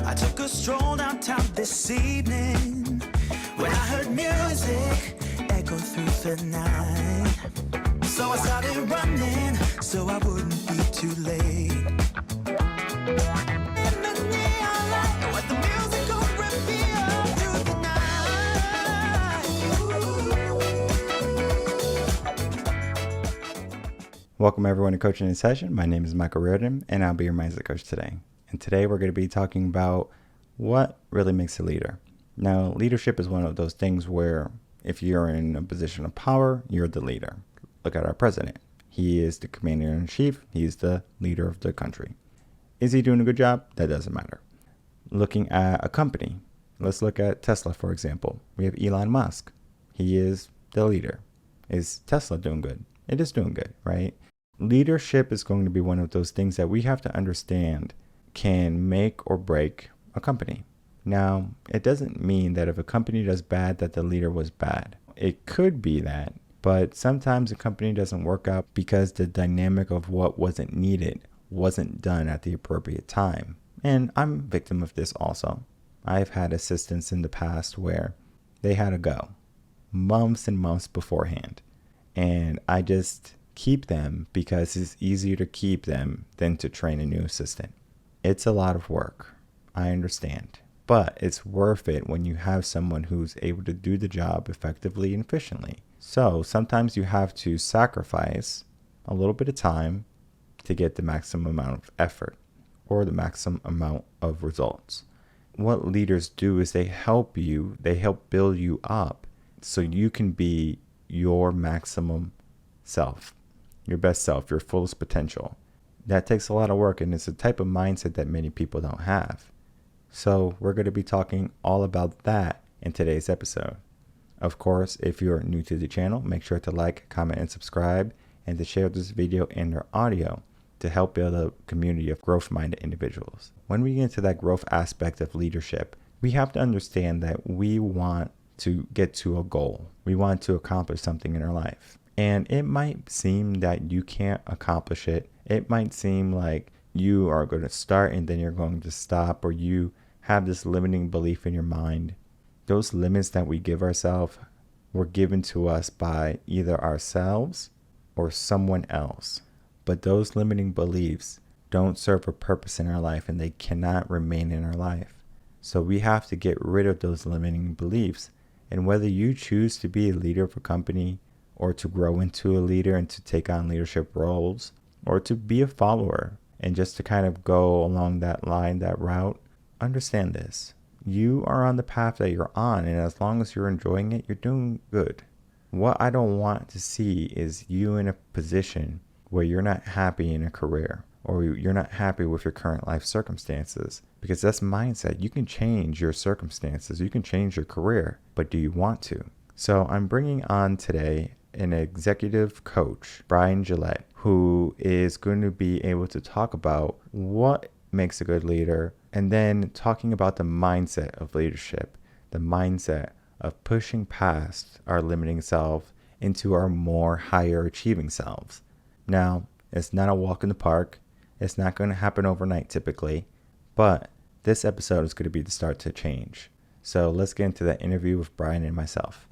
I took a stroll downtown this evening when I heard music echo through the night. So I started running so I wouldn't be too late. In the neon light, what the music gon' reveal through the night. Welcome everyone to Coaching in Session. My name is Michael Rearden and I'll be your mindset coach today. And today we're going to be talking about what really makes a leader. Now, leadership is one of those things where if you're in a position of power, you're the leader. Look at our president. He is the commander-in-chief. He's the leader of the country. Is he doing a good job? That doesn't matter. Looking at a company, let's look at Tesla, for example. We have Elon Musk. He is the leader. Is Tesla doing good? It is doing good, right? Leadership is going to be one of those things that we have to understand can make or break a company. Now, it doesn't mean that if a company does bad that the leader was bad. It could be that, but sometimes a company doesn't work out because the dynamic of what wasn't needed wasn't done at the appropriate time. And I'm a victim of this also. I've had assistants in the past where they had to go months and months beforehand. And I just keep them because it's easier to keep them than to train a new assistant. It's a lot of work. I understand. But it's worth it when you have someone who's able to do the job effectively and efficiently. So sometimes you have to sacrifice a little bit of time to get the maximum amount of effort or the maximum amount of results. What leaders do is they help build you up so you can be your maximum self, your best self, your fullest potential. That takes a lot of work, and it's a type of mindset that many people don't have. So we're going to be talking all about that in today's episode. Of course, if you're new to the channel, make sure to like, comment, and subscribe, and to share this video and their audio to help build a community of growth-minded individuals. When we get into that growth aspect of leadership, we have to understand that we want to get to a goal. We want to accomplish something in our life. And it might seem that you can't accomplish it. It might seem like you are going to start and then you're going to stop, or you have this limiting belief in your mind. Those limits that we give ourselves were given to us by either ourselves or someone else. But those limiting beliefs don't serve a purpose in our life, and they cannot remain in our life. So we have to get rid of those limiting beliefs. And whether you choose to be a leader of a company, or to grow into a leader and to take on leadership roles, or to be a follower and just to kind of go along that line, that route, understand this. You are on the path that you're on, and as long as you're enjoying it, you're doing good. What I don't want to see is you in a position where you're not happy in a career, or you're not happy with your current life circumstances, because that's mindset. You can change your circumstances, you can change your career, but do you want to? So I'm bringing on today an executive coach, Bryan Gillette, who is going to be able to talk about what makes a good leader, and then talking about the mindset of leadership, the mindset of pushing past our limiting self into our more higher achieving selves. Now, it's not a walk in the park. It's not going to happen overnight typically, but this episode is going to be the start to change. So let's get into that interview with Bryan and myself.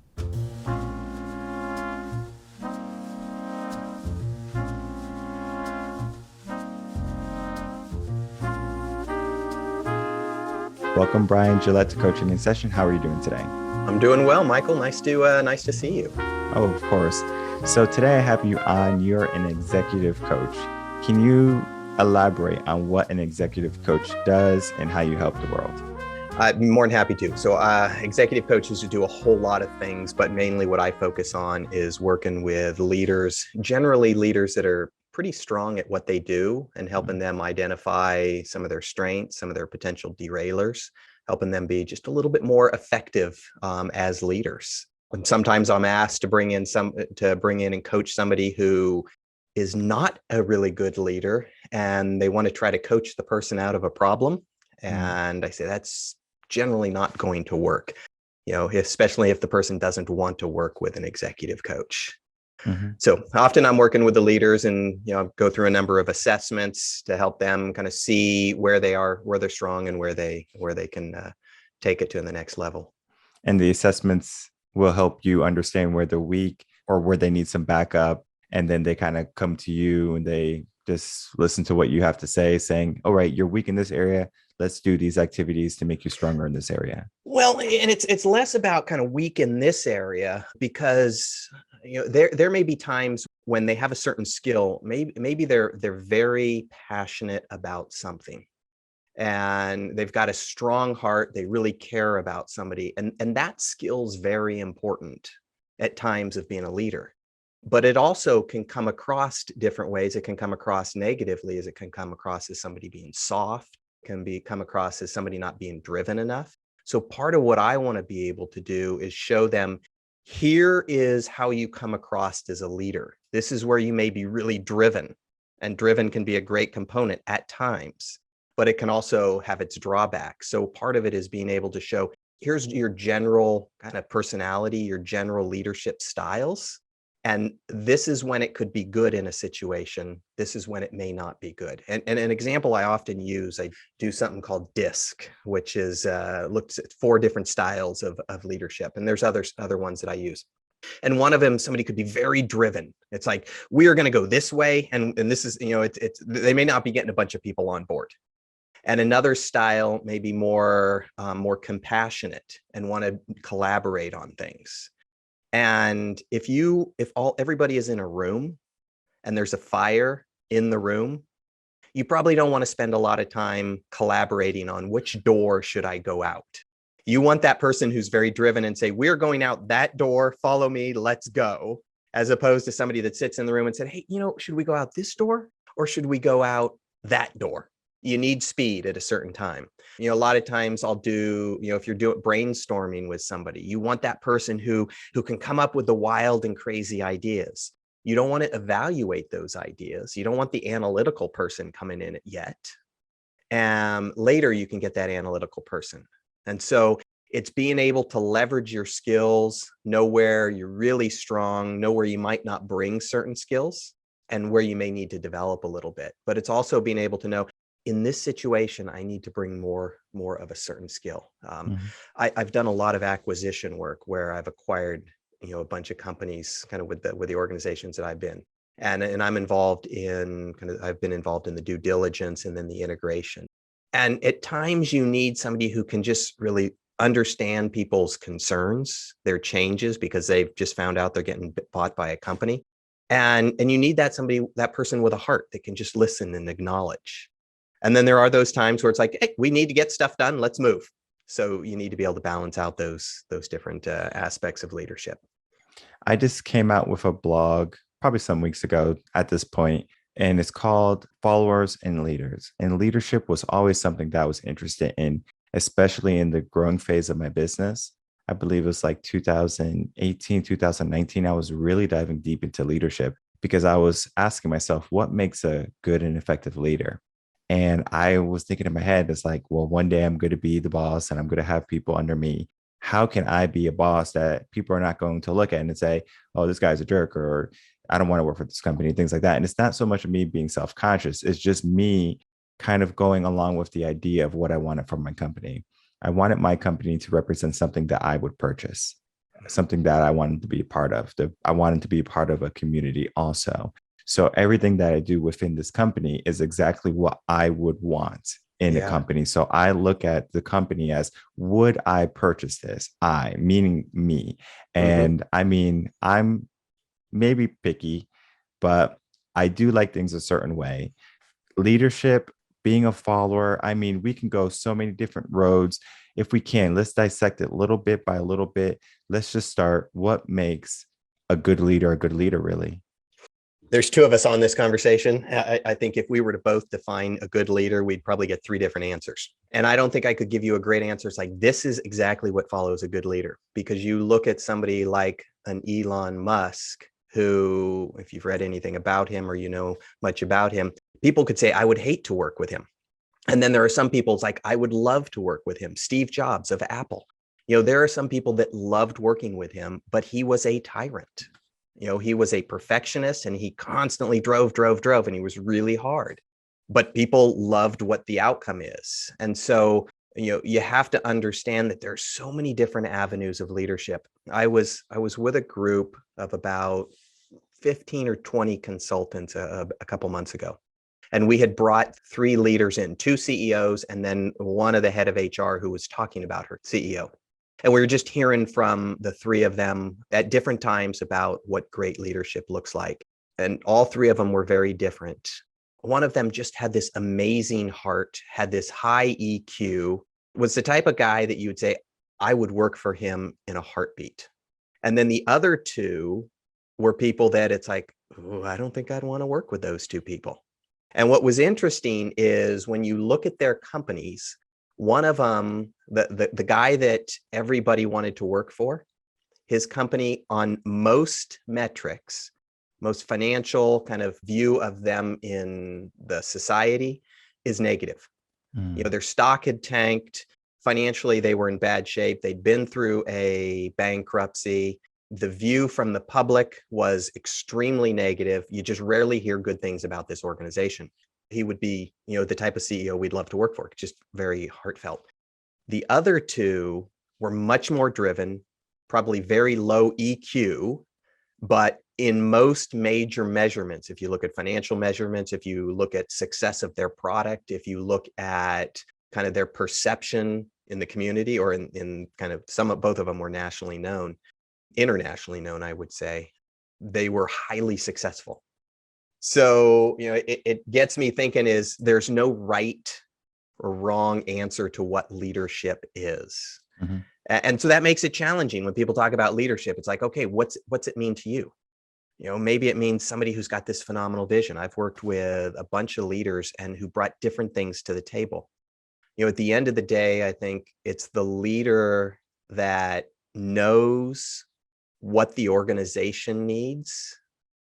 Welcome, Bryan Gillette, to Coaching in Session. How are you doing today? I'm doing well, Michael. Nice to see you. Oh, of course. So today I have you on. You're an executive coach. Can you elaborate on what an executive coach does and how you help the world? I'd be more than happy to. So executive coaches do a whole lot of things, but mainly what I focus on is working with leaders, generally leaders that are pretty strong at what they do, and helping them identify some of their strengths, some of their potential derailers, helping them be just a little bit more effective as leaders. And sometimes I'm asked to bring in and coach somebody who is not a really good leader, and they want to try to coach the person out of a problem. And I say that's generally not going to work, especially if the person doesn't want to work with an executive coach. Mhm. So often I'm working with the leaders and, go through a number of assessments to help them kind of see where they are, where they're strong, and where they can take it to the next level. And the assessments will help you understand where they're weak or where they need some backup. And then they kind of come to you and they just listen to what you have to say, saying, all right, you're weak in this area. Let's do these activities to make you stronger in this area. Well, and it's less about kind of weak in this area, because there may be times when they have a certain skill, maybe they're very passionate about something, and they've got a strong heart, they really care about somebody, and that skill's very important at times of being a leader. But it also can come across different ways. It can come across negatively, as it can come across as somebody being soft, come across as somebody not being driven enough. So part of what I want to be able to do is show them, here is how you come across as a leader. This is where you may be really driven, and driven can be a great component at times, but it can also have its drawbacks. So part of it is being able to show, here's your general kind of personality, your general leadership styles. And this is when it could be good in a situation. This is when it may not be good. And an example I often use, I do something called DISC, which is looks at 4 different styles of leadership. And there's other ones that I use. And one of them, somebody could be very driven. It's like, we are going to go this way. And this is, they may not be getting a bunch of people on board. And another style may be more compassionate and want to collaborate on things. And if everybody is in a room and there's a fire in the room, you probably don't want to spend a lot of time collaborating on which door should I go out. You want that person who's very driven and say, we're going out that door, follow me, let's go, as opposed to somebody that sits in the room and said, hey, should we go out this door or should we go out that door? You need speed at a certain time. A lot of times I'll do, if you're doing brainstorming with somebody, you want that person who can come up with the wild and crazy ideas. You don't want to evaluate those ideas. You don't want the analytical person coming in yet. Later you can get that analytical person. And so it's being able to leverage your skills, know where you're really strong, know where you might not bring certain skills and where you may need to develop a little bit. But it's also being able to know, in this situation, I need to bring more of a certain skill. I've done a lot of acquisition work where I've acquired, a bunch of companies kind of with the organizations that I've been. And I'm involved in I've been involved in the due diligence and then the integration. And at times you need somebody who can just really understand people's concerns, their changes, because they've just found out they're getting bought by a company. And you need that person with a heart that can just listen and acknowledge. And then there are those times where it's like, hey, we need to get stuff done. Let's move. So you need to be able to balance out those different aspects of leadership. I just came out with a blog probably some weeks ago at this point, and it's called Followers and Leaders. And leadership was always something that I was interested in, especially in the growing phase of my business. I believe it was like 2018, 2019. I was really diving deep into leadership because I was asking myself, what makes a good and effective leader? And I was thinking in my head, it's like, well, one day I'm going to be the boss and I'm going to have people under me. How can I be a boss that people are not going to look at and say, oh, this guy's a jerk, or I don't want to work for this company, things like that. And it's not so much of me being self-conscious. It's just me kind of going along with the idea of what I wanted from my company. I wanted my company to represent something that I would purchase, something that I wanted to be a part of. I wanted to be a part of a community also. So everything that I do within this company is exactly what I would want in a company. So I look at the company as, would I purchase this? I, meaning me. And I mean, I'm maybe picky, but I do like things a certain way. Leadership, being a follower, I mean, we can go so many different roads. If we can, let's dissect it little bit by little bit. Let's just start. What makes a good leader, really? There's 2 of us on this conversation. I think if we were to both define a good leader, we'd probably get 3 different answers. And I don't think I could give you a great answer. It's like, this is exactly what follows a good leader. Because you look at somebody like an Elon Musk, who, if you've read anything about him or you know much about him, people could say, I would hate to work with him. And then there are some people, it's like, I would love to work with him. Steve Jobs of Apple. There are some people that loved working with him, but he was a tyrant. He was a perfectionist and he constantly drove, and he was really hard. But people loved what the outcome is. And so, you have to understand that there's so many different avenues of leadership. I was with a group of about 15 or 20 consultants a couple months ago. And we had brought 3 leaders in, 2 CEOs, and then one of the head of HR who was talking about her CEO. And we were just hearing from the 3 of them at different times about what great leadership looks like. And all 3 of them were very different. One of them just had this amazing heart, had this high EQ, was the type of guy that you would say, I would work for him in a heartbeat. And then the other 2 were people that it's like, oh, I don't think I'd want to work with those 2 people. And what was interesting is when you look at their companies, one of them, the guy that everybody wanted to work for, his company on most metrics, most financial kind of view of them in the society is negative. Their stock had tanked. Financially, they were in bad shape. They'd been through a bankruptcy. The view from the public was extremely negative. You just rarely hear good things about this organization. He would be, the type of CEO we'd love to work for, just very heartfelt. The other 2 were much more driven, probably very low EQ, but in most major measurements, if you look at financial measurements, if you look at success of their product, if you look at kind of their perception in the community, or in kind of both of them were nationally known, internationally known, I would say, they were highly successful. So, it gets me thinking there's no right or wrong answer to what leadership is. Mm-hmm. And so that makes it challenging when people talk about leadership. It's like, okay, what's it mean to you? Maybe it means somebody who's got this phenomenal vision. I've worked with a bunch of leaders and who brought different things to the table. At the end of the day, I think it's the leader that knows what the organization needs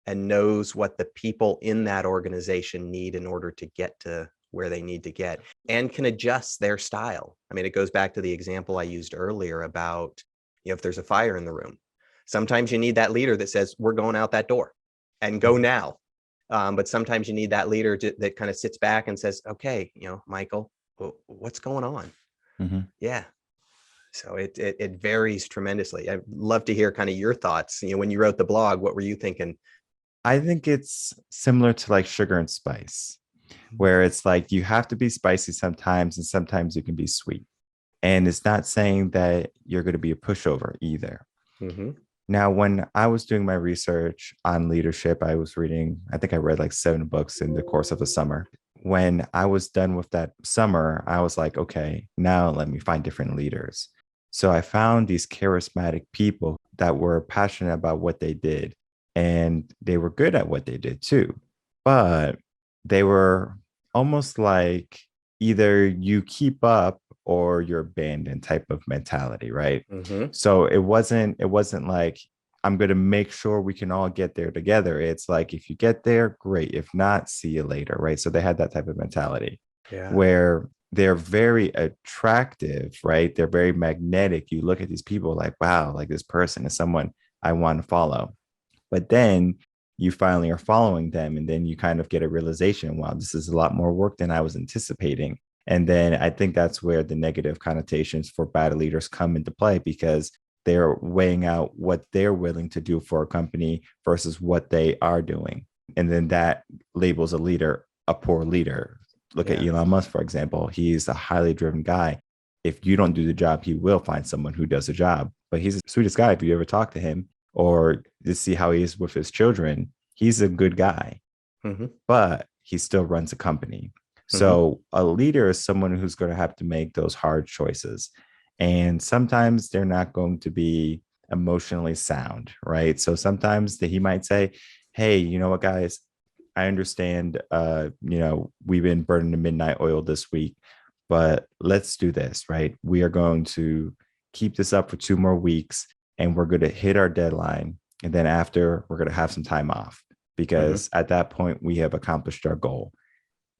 and knows what the people in that organization need in order to get to where they need to get, and can adjust their style. I mean, it goes back to the example I used earlier about, if there's a fire in the room, sometimes you need that leader that says, we're going out that door and go now. But sometimes you need that leader that kind of sits back and says, okay, Michael, what's going on? Mm-hmm. Yeah. So it varies tremendously. I'd love to hear kind of your thoughts. When you wrote the blog, what were you thinking? I think it's similar to like sugar and spice, where it's like you have to be spicy sometimes and sometimes you can be sweet. And it's not saying that you're going to be a pushover either. Mm-hmm. Now, when I was doing my research on leadership, I was reading, I think I read like 7 books in the course of the summer. When I was done with that summer, I was like, okay, now let me find different leaders. So I found these charismatic people that were passionate about what they did, and they were good at what they did too. But they were almost like either you keep up or you're abandoned type of mentality, right? Mm-hmm. So it wasn't like, I'm going to make sure we can all get there together. It's like, if you get there, great. If not, see you later, right? So they had that type of mentality where they're very attractive, right? They're very magnetic. You look at these people like, wow, like this person is someone I want to follow. But then you finally are following them, and then you kind of get a realization, wow, this is a lot more work than I was anticipating. And then I think that's where the negative connotations for bad leaders come into play, because they're weighing out what they're willing to do for a company versus what they are doing. And then that labels a leader a poor leader. Look at Elon Musk, for example. He's a highly driven guy. If you don't do the job, he will find someone who does the job. But he's the sweetest guy. If you ever talk to him or to see how he is with his children, he's a good guy. Mm-hmm. But he still runs a company. So a leader is someone who's going to have to make those hard choices. And sometimes they're not going to be emotionally sound, right? So sometimes he might say, hey, you know what, guys, I understand, we've been burning the midnight oil this week, but let's do this, right? We are going to keep this up for 2 more weeks, and we're going to hit our deadline. And then after, we're going to have some time off, because at that point, we have accomplished our goal.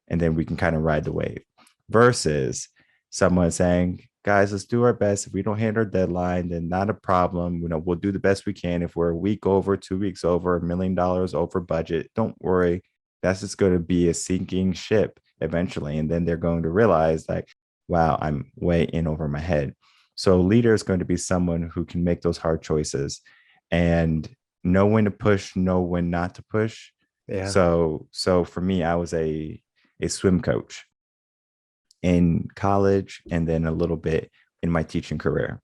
And then we can kind of ride the wave, versus someone saying, guys, let's do our best. If we don't hit our deadline, then not a problem. We'll do the best we can. If we're a week over, 2 weeks over, $1 million over budget, don't worry. That's just going to be a sinking ship eventually. And then they're going to realize like, wow, I'm way in over my head. So a leader is going to be someone who can make those hard choices and know when to push, know when not to push. Yeah. So for me, I was a swim coach in college and then a little bit in my teaching career.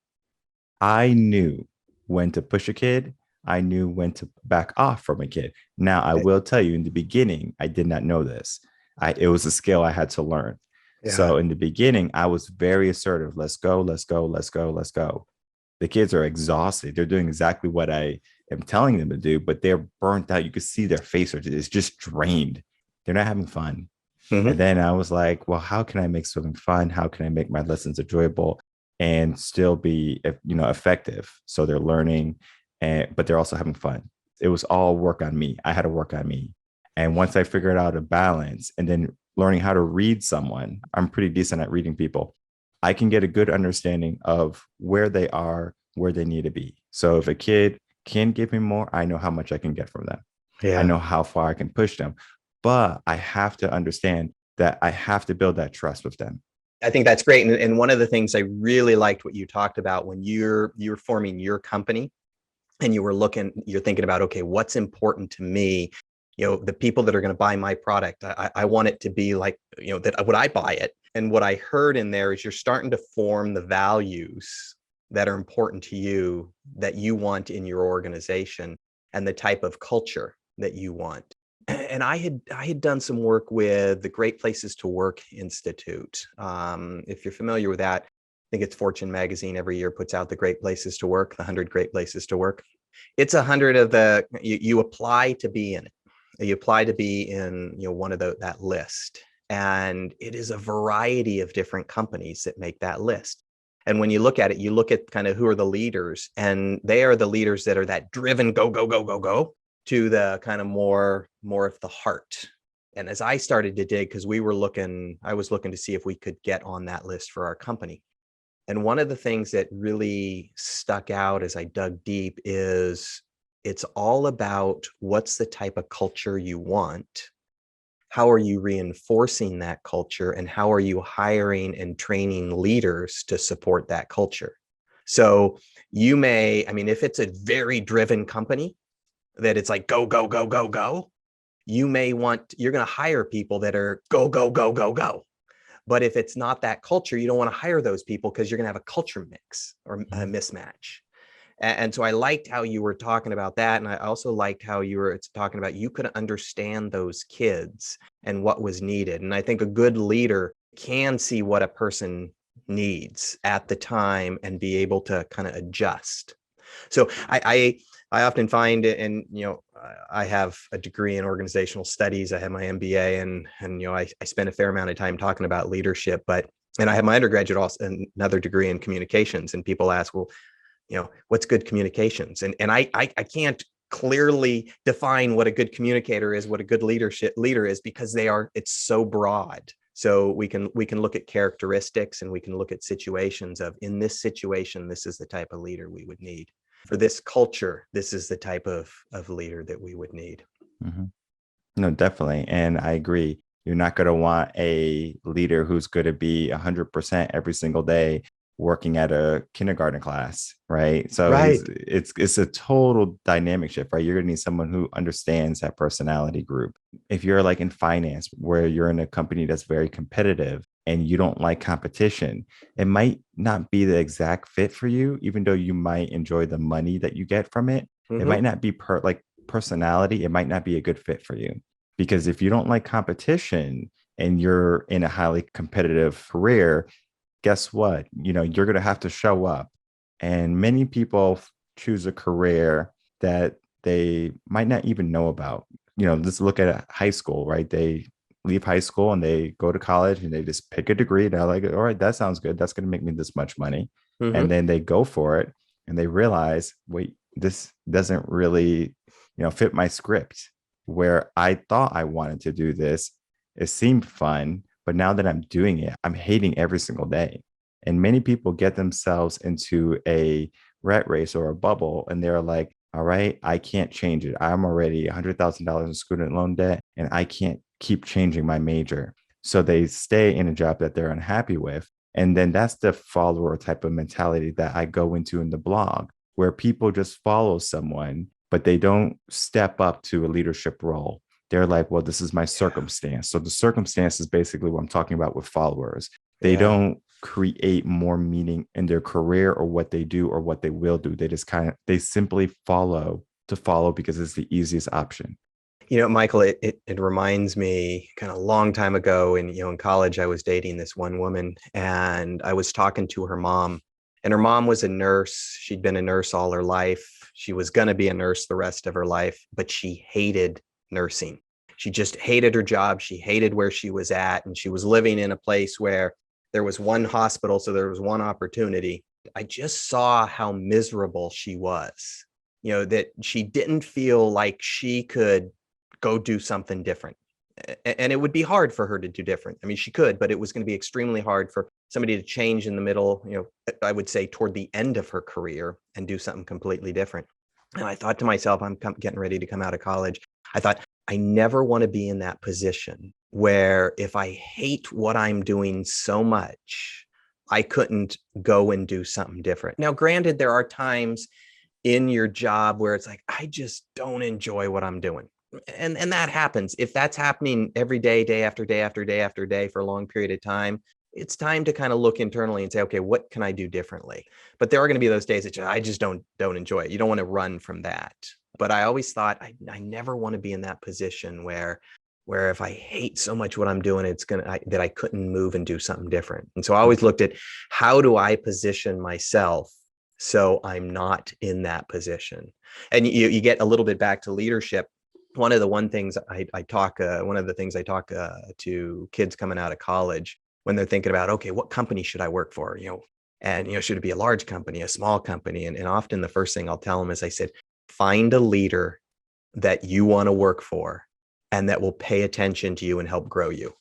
I knew when to push a kid. I knew when to back off from a kid. Now, I will tell you in the beginning, I did not know this. It was a skill I had to learn. Yeah. So in the beginning, I was very assertive. Let's go, let's go, let's go, let's go. The kids are exhausted. They're doing exactly what I am telling them to do, but they're burnt out. You can see their face is just drained. They're not having fun. Mm-hmm. And then I was like, well, how can I make swimming fun? How can I make my lessons enjoyable and still be, effective? So they're learning, but they're also having fun. It was all work on me. I had to work on me. And once I figured out a balance and then learning how to read someone, I'm pretty decent at reading people. I can get a good understanding of where they are, where they need to be. So if a kid can give me more, I know how much I can get from them. Yeah. I know how far I can push them. But I have to understand that I have to build that trust with them. I think that's great. And one of the things I really liked what you talked about when you're forming your company and you're thinking about, okay, what's important to me? The people that are going to buy my product, I want it to be like, that would I buy it? And what I heard in there is you're starting to form the values that are important to you, that you want in your organization and the type of culture that you want. And I had done some work with the Great Places to Work Institute. If you're familiar with that, I think it's Fortune magazine every year puts out the Great Places to Work, the 100 Great Places to Work. It's 100 of you apply to be in it. You apply to be in one of that list. And it is a variety of different companies that make that list. And when you look at it, you look at kind of who are the leaders, and they are the leaders that are that driven, go, go, go, go, go, to the kind of more of the heart. And as I started to dig, because I was looking to see if we could get on that list for our company. And one of the things that really stuck out as I dug deep is it's all about what's the type of culture you want. How are you reinforcing that culture, and how are you hiring and training leaders to support that culture? So if it's a very driven company, that it's like go, go, go, go, go, you're going to hire people that are go, go, go, go, go. But if it's not that culture, you don't want to hire those people because you're going to have a culture mix or a mismatch. And so I liked how you were talking about that. And I also liked how you were talking about you could understand those kids and what was needed. And I think a good leader can see what a person needs at the time and be able to kind of adjust. So I often find, and I have a degree in organizational studies. I have my MBA, and I spend a fair amount of time talking about leadership. And I have my undergraduate also another degree in communications. And people ask, well, what's good communications? And I can't clearly define what a good communicator is, what a good leader is, because it's so broad. So we can look at characteristics, and we can look at situations of, in this situation, this is the type of leader we would need. For this culture, this is the type of leader that we would need. Mm-hmm. No, definitely. And I agree. You're not going to want a leader who's going to be 100% every single day working at a kindergarten class, right? So right. It's a total dynamic shift, right? You're going to need someone who understands that personality group. If you're like in finance, where you're in a company that's very competitive and you don't like competition, it might not be the exact fit for you, even though you might enjoy the money that you get from it. Mm-hmm. It might not be personality. It might not be a good fit for you, because if you don't like competition and you're in a highly competitive career, guess what? You're going to have to show up. And many people choose a career that they might not even know about. Let's look at high school, right? They leave high school and they go to college and they just pick a degree. They're like, all right, that sounds good. That's going to make me this much money. Mm-hmm. And then they go for it and they realize, wait, this doesn't really, fit my script. Where I thought I wanted to do this, it seemed fun, but now that I'm doing it, I'm hating every single day. And many people get themselves into a rat race or a bubble, and they're like, all right, I can't change it. I'm already $100,000 in student loan debt, and I can't keep changing my major. So they stay in a job that they're unhappy with. And then that's the follower type of mentality that I go into in the blog, where people just follow someone, but they don't step up to a leadership role. They're like, well, this is my circumstance. So the circumstance is basically what I'm talking about with followers. They don't create more meaning in their career or what they do or what they will do. They simply follow because it's the easiest option. Michael, it reminds me kind of a long time ago in college, I was dating this one woman and I was talking to her mom, and her mom was a nurse. She'd been a nurse all her life. She was going to be a nurse the rest of her life, but she hated nursing. She just hated her job. She hated where she was at. And she was living in a place where there was one hospital. So there was one opportunity. I just saw how miserable she was, that she didn't feel like she could go do something different. And it would be hard for her to do different. I mean, she could, but it was going to be extremely hard for somebody to change in the middle, I would say toward the end of her career and do something completely different. And I thought to myself, I'm getting ready to come out of college. I thought, I never want to be in that position where if I hate what I'm doing so much, I couldn't go and do something different. Now, granted, there are times in your job where it's like, I just don't enjoy what I'm doing. And that happens. If that's happening every day, day after day after day after day for a long period of time, it's time to kind of look internally and say, okay, what can I do differently? But there are going to be those days that I just don't enjoy it. You don't want to run from that. But I always thought I never want to be in that position where if I hate so much what I'm doing, that I couldn't move and do something different. And so I always looked at, how do I position myself so I'm not in that position? And you get a little bit back to leadership. One of the things I talk to kids coming out of college when they're thinking about, okay, what company should I work for? Should it be a large company, a small company? And often the first thing I'll tell them is, I said, find a leader that you want to work for and that will pay attention to you and help grow you.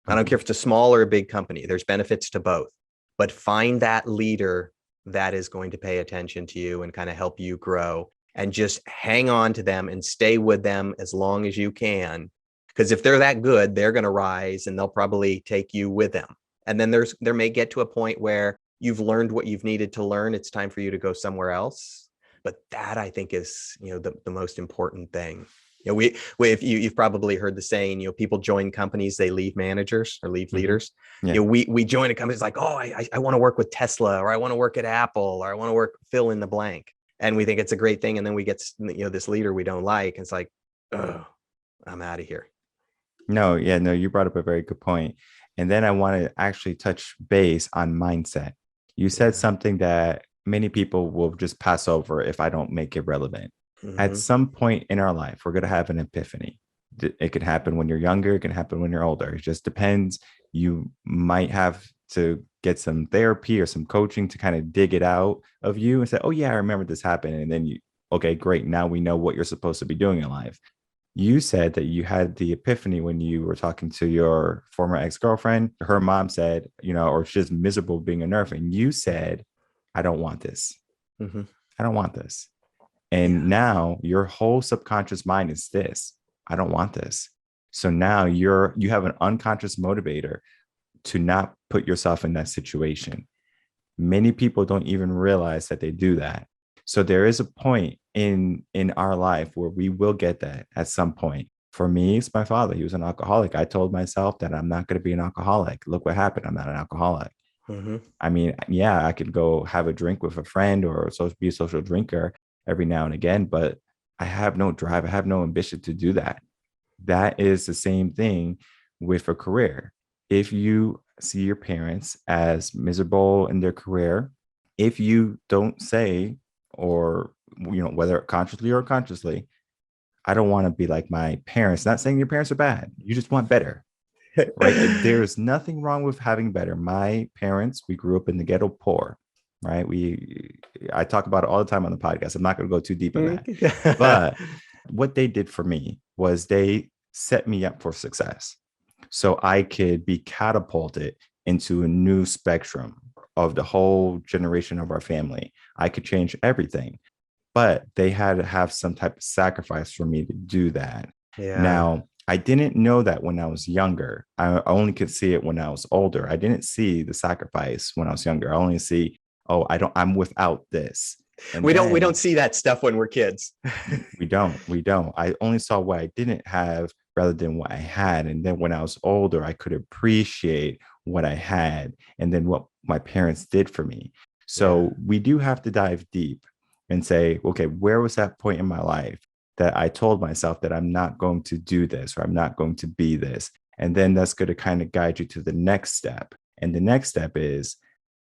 I don't care if it's a small or a big company. There's benefits to both, but find that leader that is going to pay attention to you and kind of help you grow, and just hang on to them and stay with them as long as you can. Because if they're that good, they're going to rise and they'll probably take you with them. And then there may get to a point where you've learned what you've needed to learn. It's time for you to go somewhere else. But that, I think, is, the most important thing. If you've probably heard the saying, people join companies, they leave managers or leave leaders. Yeah. We join a company, it's like, oh, I want to work with Tesla, or I want to work at Apple, or I want to work, fill in the blank. And we think it's a great thing. And then we get, this leader we don't like. It's like, oh, I'm out of here. No, you brought up a very good point. And then I want to actually touch base on mindset. You said something that many people will just pass over if I don't make it relevant. Mm-hmm. At some point in our life, we're going to have an epiphany. It can happen when you're younger. It can happen when you're older. It just depends. You might have to get some therapy or some coaching to kind of dig it out of you and say, oh yeah, I remember this happened. And then okay, great. Now we know what you're supposed to be doing in life. You said that you had the epiphany when you were talking to your former ex-girlfriend. Her mom said, or she's miserable being a nurse. And you said, I don't want this. Mm-hmm. I don't want this. And now your whole subconscious mind is this: I don't want this. So now you have an unconscious motivator to not put yourself in that situation. Many people don't even realize that they do that. So there is a point in our life where we will get that at some point. For me, it's my father. He was an alcoholic. I told myself that I'm not going to be an alcoholic. Look what happened. I'm not an alcoholic. Mm-hmm. I mean, yeah, I could go have a drink with a friend or be a social drinker every now and again, but I have no drive. I have no ambition to do that. That is the same thing with a career. If you see your parents as miserable in their career, if you don't say, or, whether consciously or unconsciously, I don't want to be like my parents. Not saying your parents are bad. You just want better, right? There's nothing wrong with having better. My parents, we grew up in the ghetto poor, right? I talk about it all the time on the podcast. I'm not going to go too deep in that. But what they did for me was they set me up for success so I could be catapulted into a new spectrum of the whole generation of our family. I could change everything, but they had to have some type of sacrifice for me to do that. Yeah. Now, I didn't know that when I was younger. I only could see it when I was older. I didn't see the sacrifice when I was younger. I only see, oh, I'm without this. And We don't then see that stuff when we're kids. we don't. I only saw what I didn't have rather than what I had. And then when I was older, I could appreciate what I had and then what my parents did for me. Yeah. So we do have to dive deep and say, okay, where was that point in my life that I told myself that I'm not going to do this or I'm not going to be this? And then that's going to kind of guide you to the next step. And the next step is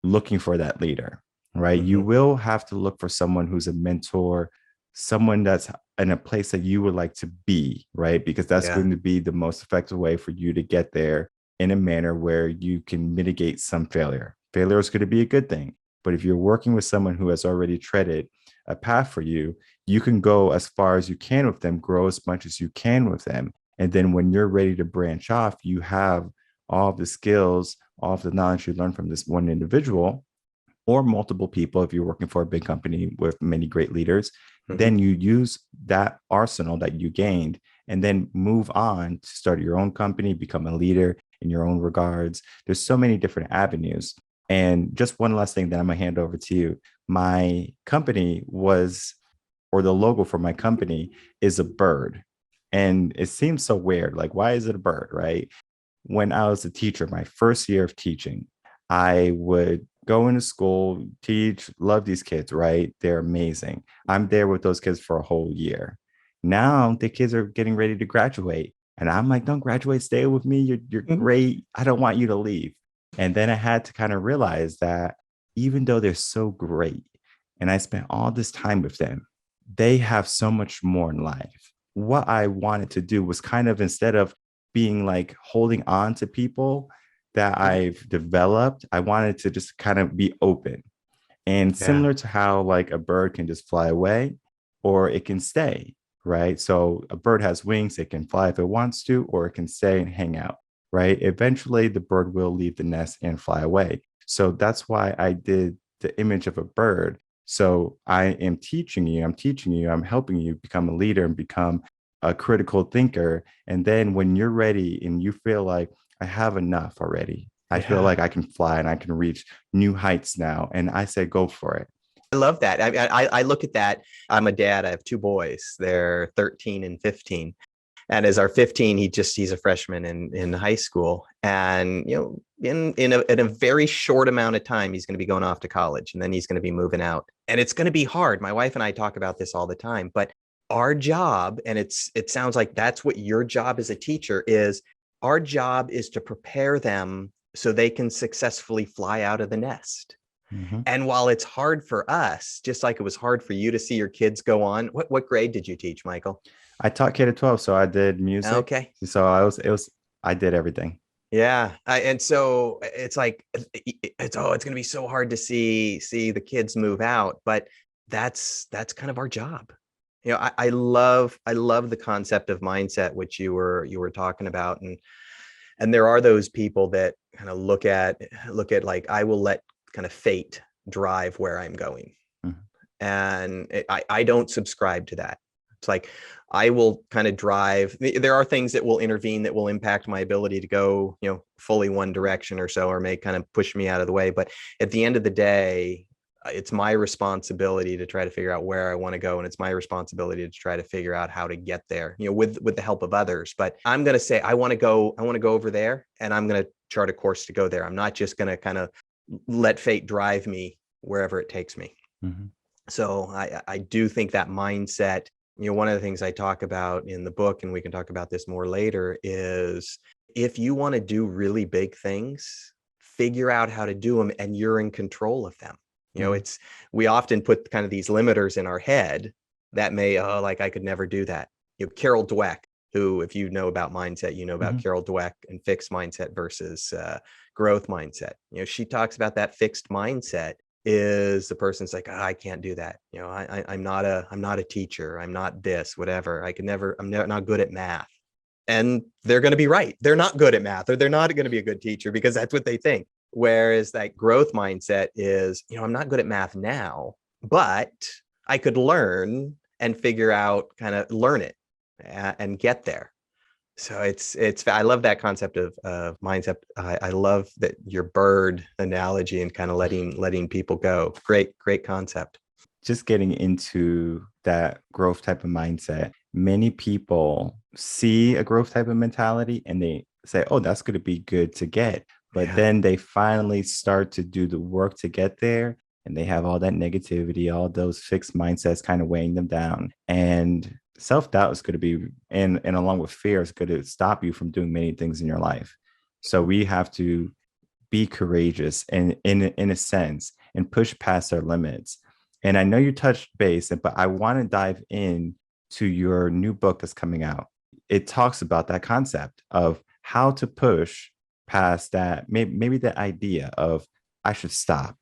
looking for that leader, right? You Mm-hmm. will have to look for someone who's a mentor, someone that's in a place that you would like to be, right? Because that's Yeah. going to be the most effective way for you to get there in a manner where you can mitigate some failure. Failure is going to be a good thing. But if you're working with someone who has already treaded a path for you, you can go as far as you can with them, grow as much as you can with them. And then when you're ready to branch off, you have all of the skills, all of the knowledge you learn from this one individual or multiple people. If you're working for a big company with many great leaders, Mm-hmm. then you use that arsenal that you gained and then move on to start your own company, become a leader in your own regards. There's so many different avenues. And just one last thing that I'm going to hand over to you. My company was, or the logo for my company is a bird. And it seems so weird. Like, why is it a bird, right? When I was a teacher, my first year of teaching, I would go into school, teach, love these kids, right? They're amazing. I'm there with those kids for a whole year. Now the kids are getting ready to graduate. And I'm like, don't graduate, stay with me. You're Mm-hmm. great. I don't want you to leave. And then I had to kind of realize that even though they're so great and I spent all this time with them, they have so much more in life. What I wanted to do was kind of, instead of being like holding on to people that I've developed, I wanted to just kind of be open. And Yeah. similar to how like a bird can just fly away or it can stay, right? So a bird has wings, it can fly if it wants to, or it can stay and hang out, right? Eventually the bird will leave the nest and fly away. So that's why I did the image of a bird. So I am teaching you, I'm helping you become a leader and become a critical thinker. And then when you're ready and you feel like I have enough already, I feel Yeah. like I can fly and I can reach new heights now. And I say, go for it. I love that. I look at that. I'm a dad. I have two boys. They're 13 and 15. And as our 15, he's a freshman in high school. And, in a very short amount of time, he's going to be going off to college and then he's going to be moving out. And it's going to be hard. My wife and I talk about this all the time, but our job, and it sounds like that's what your job as a teacher is. Our job is to prepare them so they can successfully fly out of the nest. Mhm. And while it's hard for us, just like it was hard for you to see your kids go on, what grade did you teach, Michael? I taught K to 12, so I did music. Okay. So I did everything. Yeah. And so it's like, it's going to be so hard to see the kids move out, but that's kind of our job. I love the concept of mindset, which you were talking about. And there are those people that kind of look at like, I will let kind of fate drive where I'm going. Mhm. And I don't subscribe to that. It's like, I will kind of drive. There are things that will intervene that will impact my ability to go, fully one direction or so, or may kind of push me out of the way. But at the end of the day, it's my responsibility to try to figure out where I want to go. And it's my responsibility to try to figure out how to get there, with the help of others. But I'm going to say, I want to go over there, and I'm going to chart a course to go there. I'm not just going to kind of let fate drive me wherever it takes me. Mhm. So I do think that mindset, one of the things I talk about in the book, and we can talk about this more later, is if you want to do really big things, figure out how to do them and you're in control of them. Mhm. We often put kind of these limiters in our head that may, like, I could never do that. Carol Dweck, who, if you know about mindset, about Mhm. Carol Dweck and fixed mindset versus growth mindset. She talks about that fixed mindset is the person's like, I can't do that. I'm not a teacher. I'm not this, whatever. I'm not good at math. And they're going to be right. They're not good at math, or they're not going to be a good teacher because that's what they think. Whereas that growth mindset is, I'm not good at math now, but I could learn and figure out, kind of learn it and get there. So I love that concept of mindset. I love that your bird analogy and kind of letting people go. Great concept. Just getting into that growth type of mindset, many people see a growth type of mentality and they say, oh, that's going to be good to get. But then they finally start to do the work to get there. And they have all that negativity, all those fixed mindsets kind of weighing them down. And self-doubt is going to be, and along with fear, is going to stop you from doing many things in your life. So we have to be courageous and in a sense, and push past our limits. And I know you touched base, but I want to dive in to your new book that's coming out. It talks about that concept of how to push past that, maybe the idea of I should stop.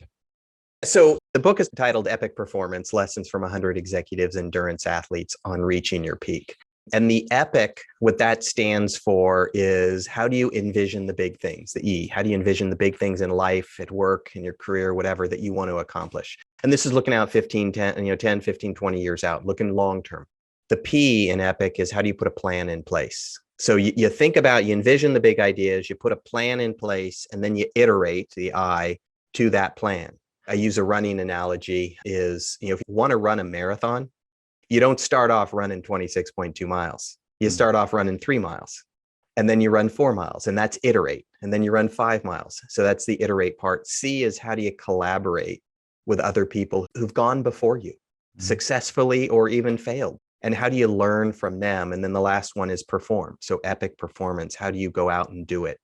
So the book is titled Epic Performance: Lessons from 100 Executives, Endurance Athletes on Reaching Your Peak. And the epic, what that stands for is, how do you envision the big things, the E? How do you envision the big things in life, at work, in your career, whatever that you want to accomplish? And this is looking out 10, 15, 20 years out, looking long term. The P in epic is, how do you put a plan in place? So you think about, you envision the big ideas, you put a plan in place, and then you iterate, the I, to that plan. I use a running analogy is, if you want to run a marathon, you don't start off running 26.2 miles. You start off running 3 miles, and then you run 4 miles, and that's iterate. And then you run 5 miles. So that's the iterate part. C is, how do you collaborate with other people who've gone before you, successfully or even failed? And how do you learn from them? And then the last one is perform. So epic performance. How do you go out and do it?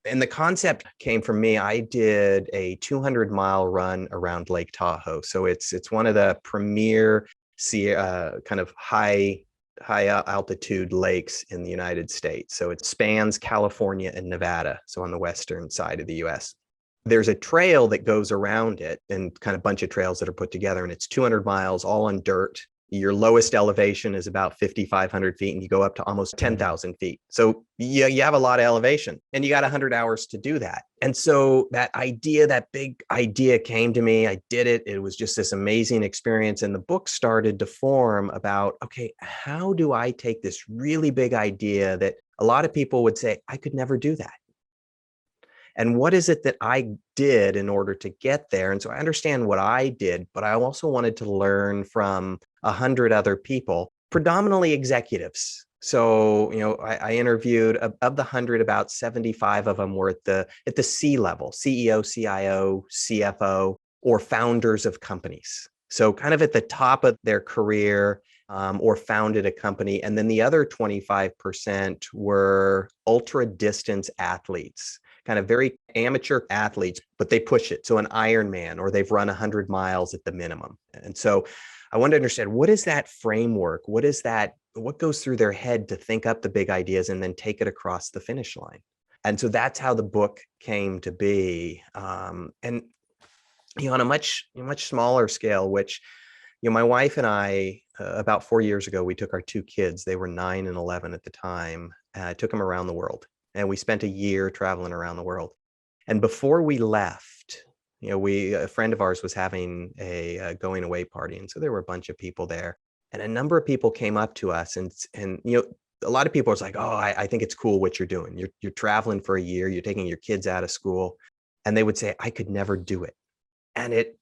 And the concept came from me. I did a 200-mile run around Lake Tahoe. So it's one of the premier kind of high altitude lakes in the United States. So it spans California and Nevada, so on the western side of the US. There's a trail that goes around it, and kind of bunch of trails that are put together, and it's 200 miles all on dirt. Your lowest elevation is about 5,500 feet, and you go up to almost 10,000 feet. So you have a lot of elevation, and you got 100 hours to do that. And so that big idea came to me. I did it. It was just this amazing experience. And the book started to form about, okay, how do I take this really big idea that a lot of people would say, I could never do that? And what is it that I did in order to get there? And so I understand what I did, but I also wanted to learn from 100 other people, predominantly executives. So, I interviewed, of the 100, about 75 of them were at the C level, CEO, CIO, CFO, or founders of companies. So kind of at the top of their career, or founded a company. And then the other 25% were ultra distance athletes, kind of very amateur athletes, but they push it. So an Ironman, or they've run 100 miles at the minimum. And so I wanted to understand, what is that framework? What goes through their head to think up the big ideas and then take it across the finish line? And so that's how the book came to be. And on a much smaller scale, which, my wife and I, about 4 years ago, we took our 2 kids. They were 9 and 11 at the time. I took them around the world, and we spent a year traveling around the world. And before we left, a friend of ours was having a going away party. And so there were a bunch of people there, and a number of people came up to us, and a lot of people was like, oh, I think it's cool what you're doing. You're traveling for a year, you're taking your kids out of school. And they would say, I could never do it. And it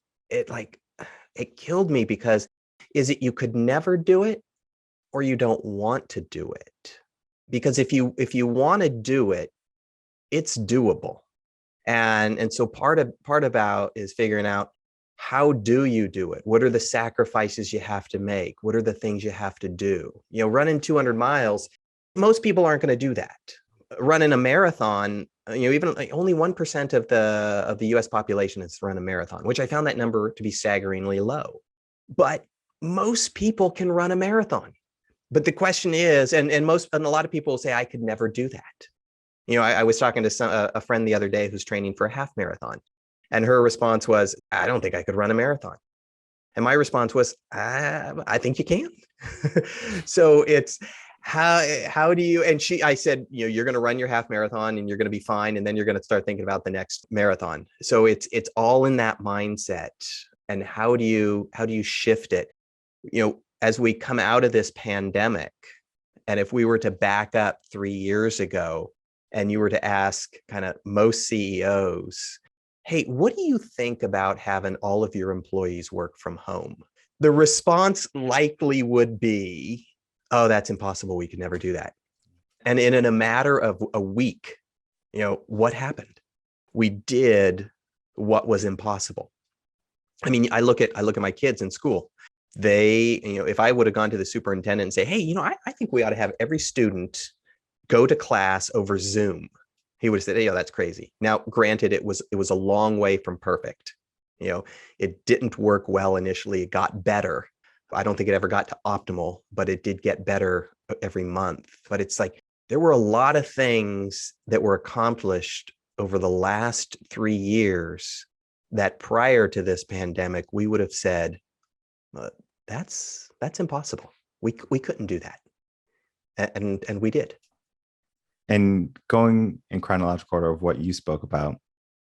killed me, because is it you could never do it, or you don't want to do it? Because if you want to do it, it's doable. And so part about is figuring out, how do you do it? What are the sacrifices you have to make? What are the things you have to do? Running 200 miles, most people aren't going to do that. Running a marathon, even only 1% of the US population has run a marathon, which I found that number to be staggeringly low. But most people can run a marathon. But the question is, and a lot of people say, I could never do that. I was talking to a friend the other day who's training for a half marathon, and her response was, I don't think I could run a marathon. And my response was, I think you can. So it's, how do you, and I said, you're going to run your half marathon and you're going to be fine. And then you're going to start thinking about the next marathon. So it's all in that mindset. And how do you shift it? As we come out of this pandemic, and if we were to back up 3 years ago and you were to ask kind of most CEOs, hey, what do you think about having all of your employees work from home? The response likely would be, oh, that's impossible. We could never do that. And in a matter of a week, what happened? We did what was impossible. I mean, I look at my kids in school. They, if I would have gone to the superintendent and say, hey, I think we ought to have every student go to class over Zoom, he would have said, hey, that's crazy. Now, granted, it was a long way from perfect. It didn't work well initially. It got better. I don't think it ever got to optimal, but it did get better every month. But it's like, there were a lot of things that were accomplished over the last 3 years that prior to this pandemic, we would have said, that's impossible. We couldn't do that. And we did. And going in chronological order of what you spoke about,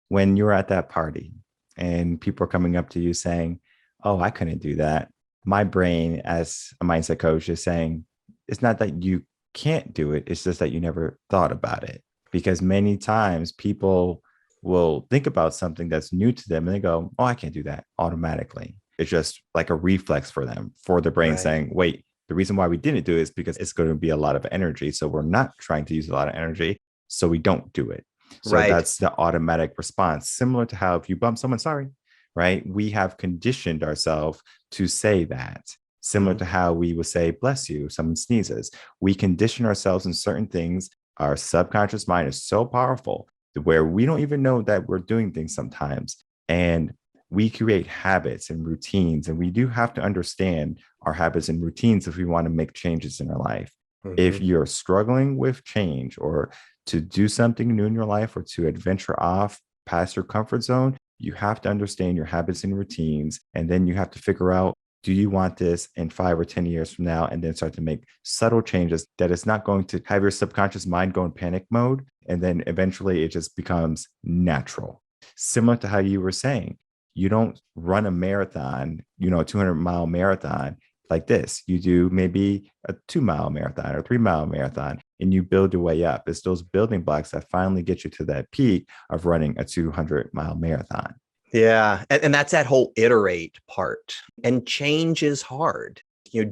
when you were at that party and people are coming up to you saying, oh, I couldn't do that. My brain as a mindset coach is saying, it's not that you can't do it. It's just that you never thought about it. Because many times people will think about something that's new to them and they go, oh, I can't do that automatically. It's just like a reflex for them, for the brain saying, wait, the reason why we didn't do it is because it's going to be a lot of energy. So we're not trying to use a lot of energy. So we don't do it. So that's the automatic response. Similar to how if you bump someone, sorry, right? We have conditioned ourselves to say that. Similar to how we would say, bless you, if someone sneezes. We condition ourselves in certain things. Our subconscious mind is so powerful where we don't even know that we're doing things sometimes. And we create habits and routines, and we do have to understand our habits and routines if we want to make changes in our life. If you're struggling with change or to do something new in your life or to adventure off past your comfort zone, you have to understand your habits and routines. And then you have to figure out, do you want this in 5 or 10 years from now? And then start to make subtle changes that it's not going to have your subconscious mind go in panic mode. And then eventually it just becomes natural. Similar to how you were saying, you don't run a marathon, a 200-mile marathon like this. You do maybe a 2-mile marathon or 3-mile marathon, and you build your way up. It's those building blocks that finally get you to that peak of running a 200-mile marathon. Yeah. And that's that whole iterate part. And change is hard.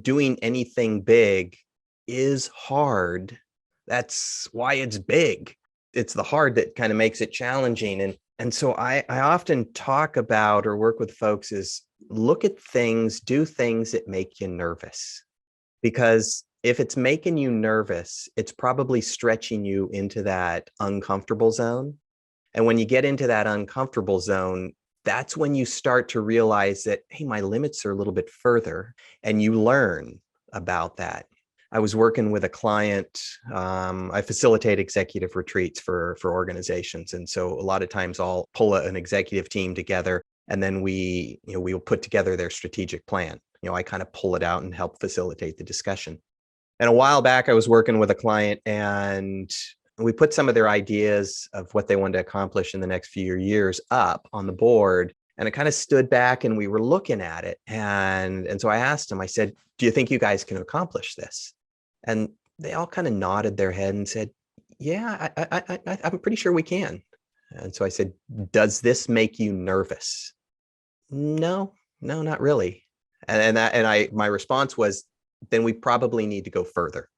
Doing anything big is hard. That's why it's big. It's the hard that kind of makes it challenging. And so I often talk about or work with folks is look at things, do things that make you nervous. Because if it's making you nervous, it's probably stretching you into that uncomfortable zone. And when you get into that uncomfortable zone, that's when you start to realize that, hey, my limits are a little bit further, and you learn about that. I was working with a client. I facilitate executive retreats for organizations. And so a lot of times I'll pull an executive team together, and then we'll put together their strategic plan. I kind of pull it out and help facilitate the discussion. And a while back, I was working with a client, and we put some of their ideas of what they wanted to accomplish in the next few years up on the board. And I kind of stood back and we were looking at it. And so I asked them, I said, do you think you guys can accomplish this? And they all kind of nodded their head and said, yeah, I'm pretty sure we can. And so I said, does this make you nervous? No, not really. My response was, then we probably need to go further.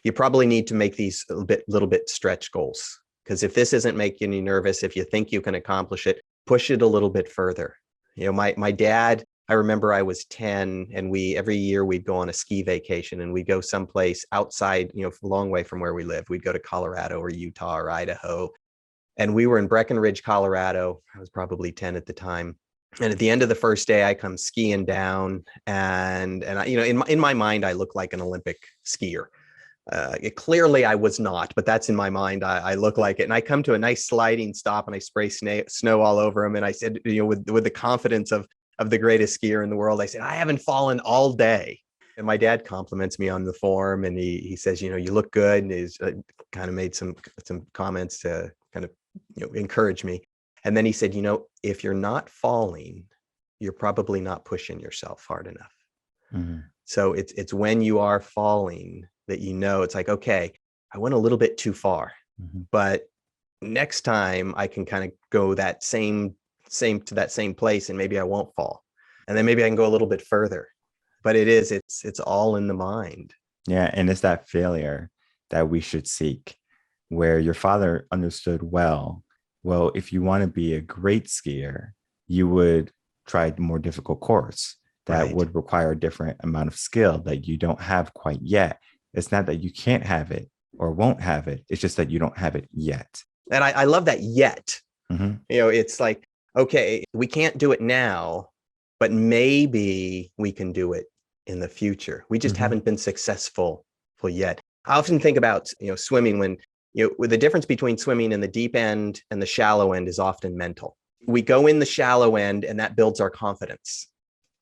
You probably need to make these little bit stretch goals. Because if this isn't making you nervous, if you think you can accomplish it, push it a little bit further. My dad, I remember I was 10 and every year we'd go on a ski vacation and we'd go someplace outside, a long way from where we lived. We'd go to Colorado or Utah or Idaho. And we were in Breckenridge, Colorado. I was probably 10 at the time. And at the end of the first day, I come skiing down and in my mind, I look like an Olympic skier. Clearly I was not, but that's in my mind. I look like it. And I come to a nice sliding stop and I spray snow all over him. And I said, with the confidence of the greatest skier in the world, I said, I haven't fallen all day. And my dad compliments me on the form, and he says, you look good, and he's kind of made some comments to kind of encourage me. And then he said, if you're not falling, you're probably not pushing yourself hard enough. Mm-hmm. So it's when you are falling that it's like, okay, I went a little bit too far, Mm-hmm. but next time I can kind of go that same to that same place, and maybe I won't fall, and then maybe I can go a little bit further. But it's all in the mind. Yeah, and it's that failure that we should seek, where your father understood well, if you want to be a great skier, you would try a more difficult course that Right. would require a different amount of skill that you don't have quite yet. It's not that you can't have it or won't have it. It's just that you don't have it yet. And I love that yet. Mm-hmm. It's like, okay, we can't do it now, but maybe we can do it in the future. We just Mm-hmm. haven't been successful yet. I often think about, swimming when, the difference between swimming in the deep end and the shallow end is often mental. We go in the shallow end, and that builds our confidence.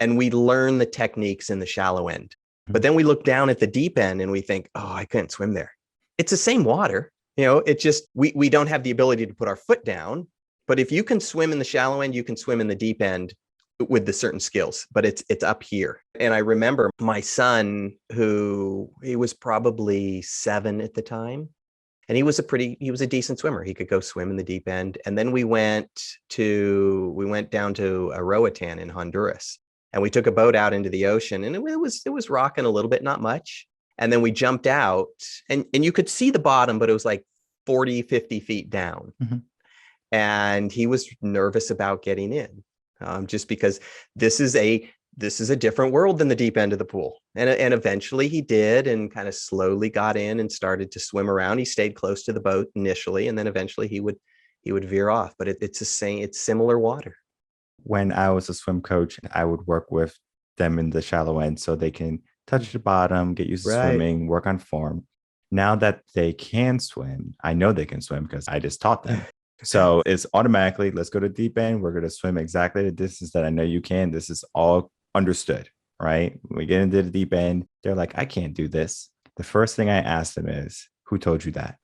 And we learn the techniques in the shallow end. But then we look down at the deep end and we think, oh, I couldn't swim there. It's the same water. It just, we don't have the ability to put our foot down. But if you can swim in the shallow end, you can swim in the deep end with the certain skills, but it's up here. And I remember my son, he was probably 7 at the time, and he was a decent swimmer. He could go swim in the deep end. And then we went down to Roatan in Honduras, and we took a boat out into the ocean, and it was rocking a little bit, not much. And then we jumped out, and you could see the bottom, but it was like 40, 50 feet down. Mm-hmm. And he was nervous about getting in. Just because this is a different world than the deep end of the pool. And eventually he did, and kind of slowly got in and started to swim around. He stayed close to the boat initially, and then eventually he would veer off. But it's similar water. When I was a swim coach, I would work with them in the shallow end so they can touch the bottom, get used to swimming, work on form. Now that they can swim, I know they can swim because I just taught them. So it's automatically, let's go to deep end. We're going to swim exactly the distance that I know you can. This is all understood, right? When we get into the deep end, they're like, I can't do this. The first thing I ask them is, who told you that?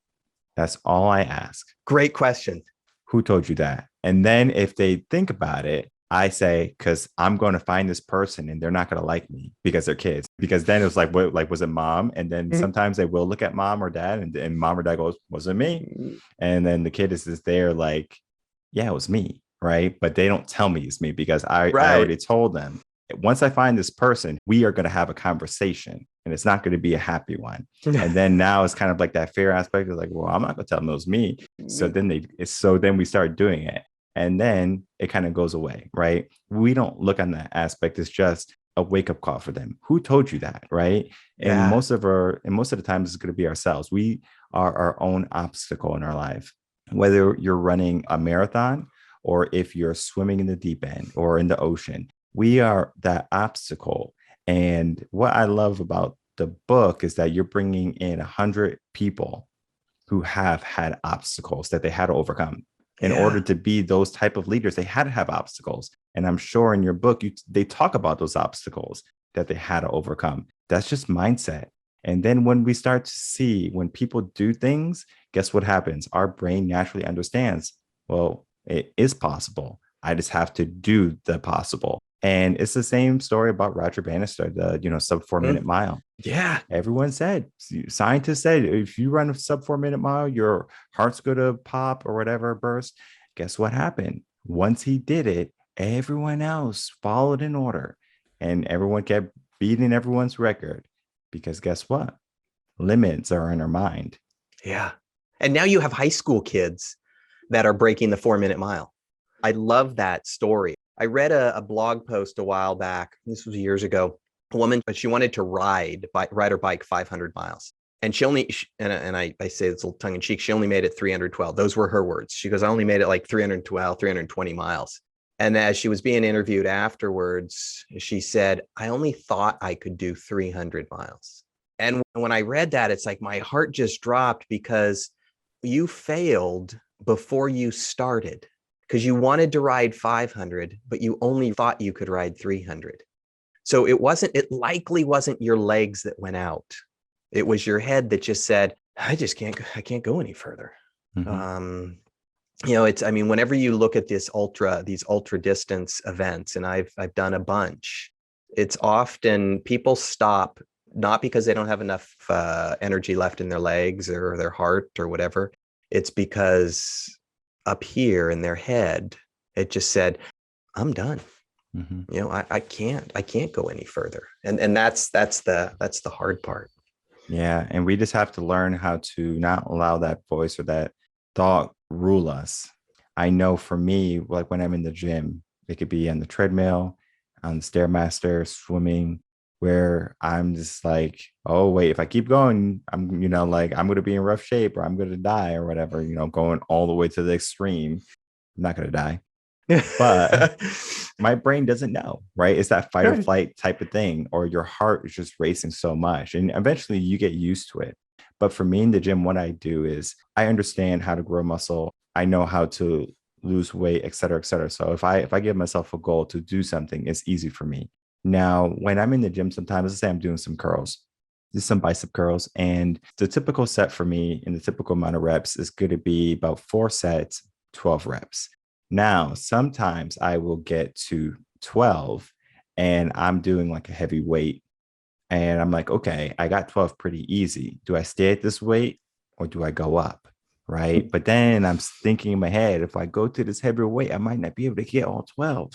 That's all I ask. Great question. Who told you that? And then if they think about it, I say, because I'm going to find this person and they're not going to like me because they're kids. Because then it was like, what, like, was it mom? And then sometimes they will look at mom or dad, and mom or dad goes, was it me? And then the kid is just there like, yeah, it was me. Right. But they don't tell me it's me because I already told them. Once I find this person, we are going to have a conversation, and it's not going to be a happy one. And then now it's kind of like that fear aspect of like, well, I'm not going to tell them it was me. So then we start doing it. And then it kind of goes away, right? We don't look on that aspect. It's just a wake-up call for them. Who told you that, right? And most of the times it's going to be ourselves. We are our own obstacle in our life. Whether you're running a marathon or if you're swimming in the deep end or in the ocean, we are that obstacle. And what I love about the book is that you're bringing in 100 people who have had obstacles that they had to overcome. In order to be those type of leaders, they had to have obstacles. And I'm sure in your book, they talk about those obstacles that they had to overcome. That's just mindset. And then when we start to see when people do things, guess what happens? Our brain naturally understands, well, it is possible. I just have to do the possible. And it's the same story about Roger Bannister, the sub 4 minute mile. Yeah. Everyone said, scientists said, if you run a sub 4 minute mile, your heart's going to pop or whatever, burst. Guess what happened? Once he did it, everyone else followed in order, and everyone kept beating everyone's record because guess what? Limits are in our mind. Yeah. And now you have high school kids that are breaking the 4 minute mile. I love that story. I read a blog post a while back. This was years ago. A woman, but she wanted to ride her bike 500 miles. And she only, and I say it's a little tongue in cheek, she only made it 312. Those were her words. She goes, I only made it like 312, 320 miles. And as she was being interviewed afterwards, she said, I only thought I could do 300 miles. And when I read that, it's like my heart just dropped because you failed before you started. Because you wanted to ride 500, but you only thought you could ride 300. So it likely wasn't your legs that went out. It was your head that just said, I can't go any further. Mm-hmm. I mean, whenever you look at these ultra distance events, and I've done a bunch, it's often people stop not because they don't have enough energy left in their legs or their heart or whatever. It's because up here in their head, it just said, I'm done. Mm-hmm. I can't go any further. And that's the hard part. Yeah. And we just have to learn how to not allow that voice or that thought rule us. I know for me, like when I'm in the gym, it could be on the treadmill, on the Stairmaster, swimming, where I'm just like, oh, wait, if I keep going, I'm, like I'm going to be in rough shape or I'm going to die or whatever, going all the way to the extreme. I'm not going to die. But my brain doesn't know, right? It's that fight or flight type of thing, or your heart is just racing so much. And eventually you get used to it. But for me in the gym, what I do is I understand how to grow muscle. I know how to lose weight, et cetera, et cetera. So if I give myself a goal to do something, it's easy for me. Now, when I'm in the gym, sometimes let's say I'm doing some curls, just some bicep curls. And the typical set for me in the typical amount of reps is going to be about 4 sets, 12 reps. Now, sometimes I will get to 12 and I'm doing like a heavy weight. And I'm like, okay, I got 12 pretty easy. Do I stay at this weight or do I go up? Right. But then I'm thinking in my head, if I go to this heavier weight, I might not be able to get all 12.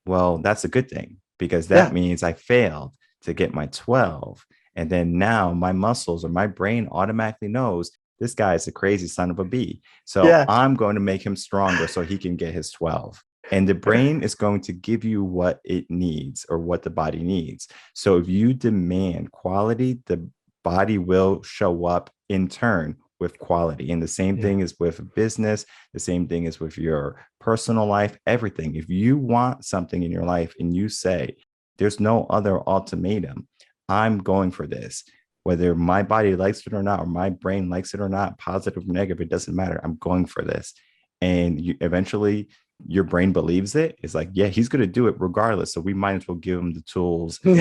Well, that's a good thing because that Yeah. means I failed to get my 12. And then now my muscles or my brain automatically knows this guy is a crazy son of a bee. So Yeah. I'm going to make him stronger so he can get his 12. And the brain is going to give you what it needs or what the body needs. So if you demand quality, the body will show up in turn with quality. And the same thing is with business. The same thing is with your personal life, everything. If you want something in your life and you say, there's no other ultimatum, I'm going for this, whether my body likes it or not, or my brain likes it or not, positive or negative, it doesn't matter. I'm going for this. And eventually your brain believes it. It's like, yeah, he's going to do it regardless. So we might as well give him the tools to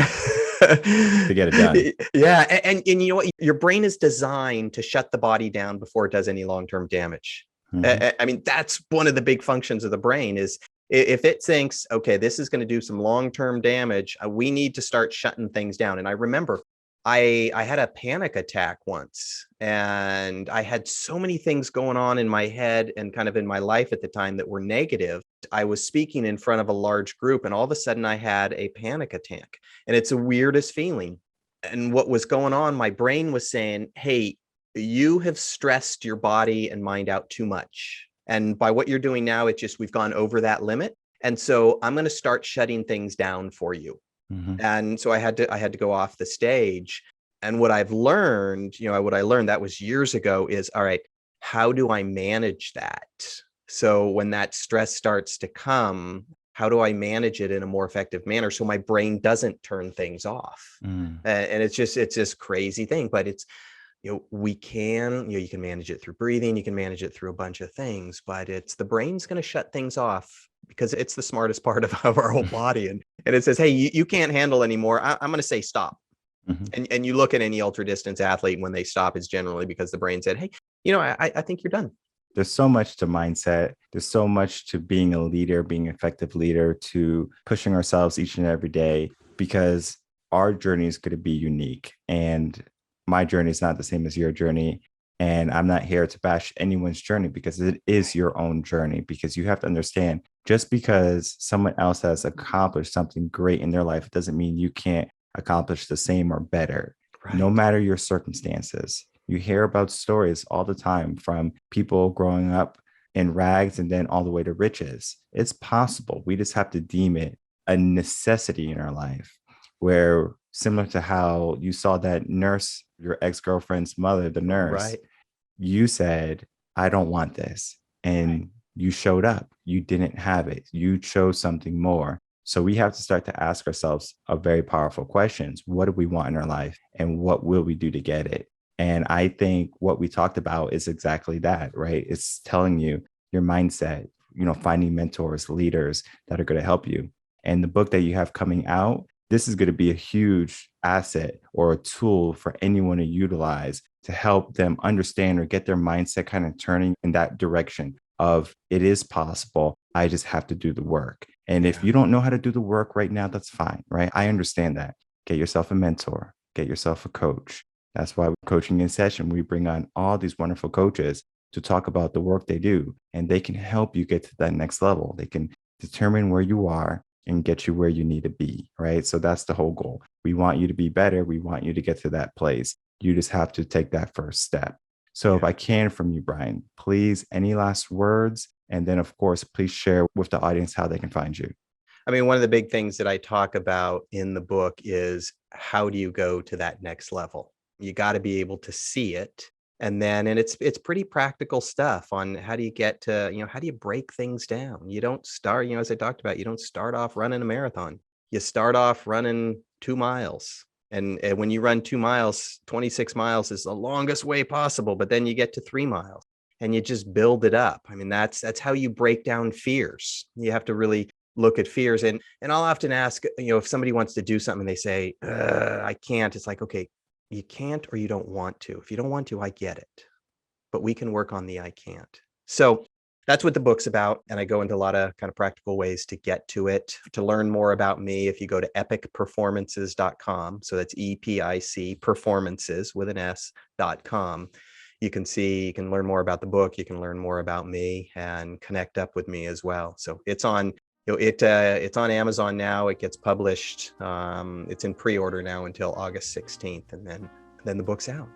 get it done. Yeah. And you know what? Your brain is designed to shut the body down before it does any long-term damage. Mm-hmm. I mean, that's one of the big functions of the brain is if it thinks, okay, this is going to do some long-term damage, we need to start shutting things down. And I remember I had a panic attack once, and I had so many things going on in my head and kind of in my life at the time that were negative. I was speaking in front of a large group, and all of a sudden I had a panic attack, and it's the weirdest feeling. And what was going on, my brain was saying, hey, you have stressed your body and mind out too much. And by what you're doing now, it's just, we've gone over that limit. And so I'm going to start shutting things down for you. Mm-hmm. And so I had to go off the stage. And what I've learned, what I learned that was years ago is, all right, how do I manage that? So when that stress starts to come, how do I manage it in a more effective manner so my brain doesn't turn things off? And it's just crazy thing, but it's, we can, you can manage it through breathing, you can manage it through a bunch of things, but it's the brain's going to shut things off because it's the smartest part of our whole body. And it says, hey, you can't handle anymore. I'm going to say stop. Mm-hmm. And you look at any ultra distance athlete, when they stop, it's generally because the brain said, hey, I think you're done. There's so much to mindset. There's so much to being a leader, being an effective leader, to pushing ourselves each and every day, because our journey is going to be unique. And my journey is not the same as your journey. And I'm not here to bash anyone's journey because it is your own journey, because you have to understand, just because someone else has accomplished something great in their life, it doesn't mean you can't accomplish the same or better, Right. No matter your circumstances. You hear about stories all the time from people growing up in rags and then all the way to riches. It's possible. We just have to deem it a necessity in our life, where similar to how you saw that nurse, your ex-girlfriend's mother, the nurse, Right. you said, I don't want this. And you showed up. You didn't have it. You chose something more. So we have to start to ask ourselves a very powerful questions. What do we want in our life? And what will we do to get it? And I think what we talked about is exactly that, right? It's telling you your mindset, finding mentors, leaders that are going to help you. And the book that you have coming out, this is going to be a huge asset or a tool for anyone to utilize to help them understand or get their mindset kind of turning in that direction of it is possible. I just have to do the work. And if you don't know how to do the work right now, that's fine, right? I understand that. Get yourself a mentor, get yourself a coach. That's why Coaching in Session, we bring on all these wonderful coaches to talk about the work they do, and they can help you get to that next level. They can determine where you are and get you where you need to be, right? So that's the whole goal. We want you to be better. We want you to get to that place. You just have to take that first step. So if I can from you, Bryan, please, any last words? And then, of course, please share with the audience how they can find you. I mean, one of the big things that I talk about in the book is how do you go to that next level? You got to be able to see it. And it's pretty practical stuff on how do you get to, how do you break things down? You don't start, as I talked about, you don't start off running a marathon. You start off running 2 miles. And when you run 2 miles, 26 miles is the longest way possible. But then you get to 3 miles and you just build it up. I mean, that's how you break down fears. You have to really look at fears. And I'll often ask, if somebody wants to do something, they say, I can't. It's like, okay, you can't or you don't want to. If you don't want to, I get it. But we can work on the I can't. So that's what the book's about. And I go into a lot of kind of practical ways to get to it. To learn more about me, if you go to epicperformances.com, so that's EPIC performances with an S.com, you can learn more about the book. You can learn more about me and connect up with me as well. So it's on it's on Amazon now. It gets published. It's in pre-order now until August 16th, and then the book's out.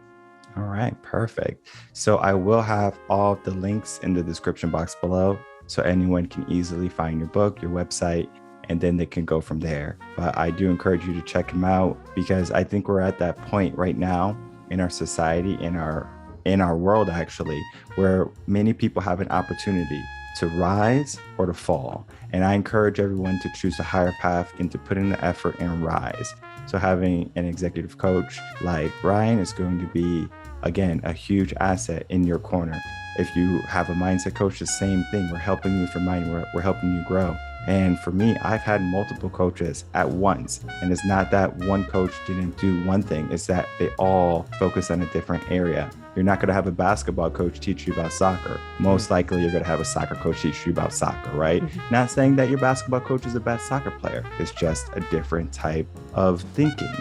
All right, perfect. So I will have all of the links in the description box below, so anyone can easily find your book, your website, and then they can go from there. But I do encourage you to check them out, because I think we're at that point right now in our society, in our world actually, where many people have an opportunity to rise or to fall. And I encourage everyone to choose a higher path and to put in the effort and rise. So having an executive coach like Bryan is going to be, again, a huge asset in your corner. If you have a mindset coach, the same thing. We're helping you with your mind. We're helping you grow. And for me, I've had multiple coaches at once. And it's not that one coach didn't do one thing. It's that they all focus on a different area. You're not going to have a basketball coach teach you about soccer. Most likely, you're going to have a soccer coach teach you about soccer, right? Not saying that your basketball coach is a bad soccer player. It's just a different type of thinking,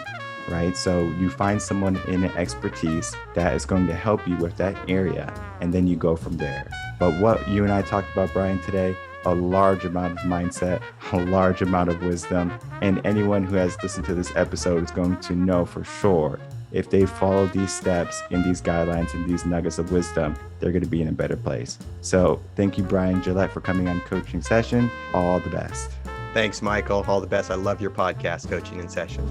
right? So you find someone in an expertise that is going to help you with that area, and then you go from there. But what you and I talked about, Bryan, today, a large amount of mindset, a large amount of wisdom, and anyone who has listened to this episode is going to know for sure, if they follow these steps and these guidelines and these nuggets of wisdom, they're going to be in a better place. So thank you, Bryan Gillette, for coming on Coaching Session. All the best. Thanks, Michael. All the best. I love your podcast, Coaching in Session.